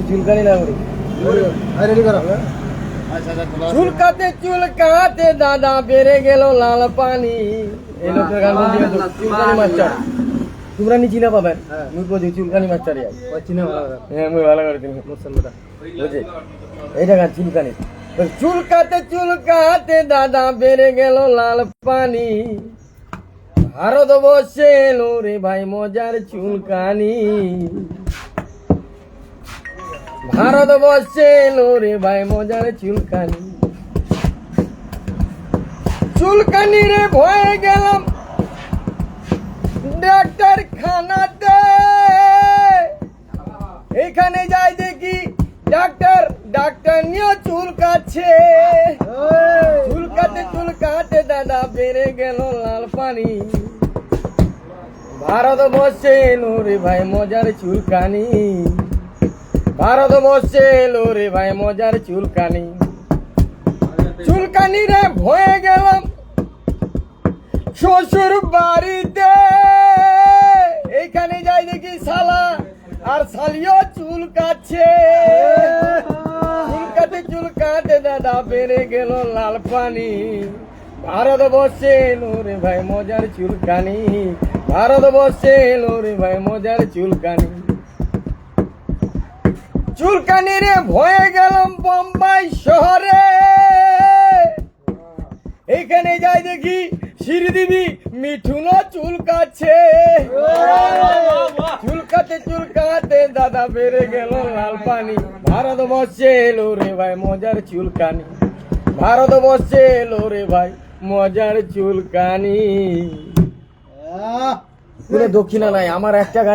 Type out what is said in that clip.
চুলকানি না করি চুলকাতে দাদা বেড়ে গেল লাল পানি। এই লোকের গান বলছি চুলকানি মাস্টার তোমরা নি চিনা পাবেন মুই বলছি চুলকানি মাস্টার হ্যাঁ মুই ভালো করে চিনি বুঝছি এইটা গান চুলকানি। চুলকাতে দাদা বেড়ে গেল লাল পানি। ভারত বসে এলো রে ভাই মজার চুলকানি। ভারত বসে এলো রে ভাই মজার চুলকানি। চুলকানি রে ভয়ে গেলাম ডাক্তার খানাতে। এখানে যাই দেখি ডাক্তার নিয়ে চুলকাচ্ছে। চুলকাতে দাদা বেড়ে গেল লাল পানি। ভারত বসে এলো রে ভাই মজার চুলকানি। ভারত বসে এলো রে ভাই মজার চুলকানি। চুলকানি রে ভয়ে গেলাম শ্বশুর বাড়িতে। এইখানে যাই দেখি শালা আর শালিও চুলকাচ্ছে। চুলকাতে দাদা বেড়ে গেল লাল পানি। ভারত বসে এলো রে ভাই মজার চুলকানি। ভারত বসে এলো রে ভাই মজার চুলকানি। চুলকানি রে ভয়ে গেলাম বোম্বাই শহরে। এইখানে যাই দেখি শ্রীদেবী মিঠুনও চুলকাচ্ছে। চুলকাতে দাদা বেড়ে গেল লাল পানি। ভারত বসে এলো রে ভাই মজার চুলকানি। ভারত বসে এলো রে ভাই মজার চুলকানি। দক্ষিণা নাই আমার একটা গান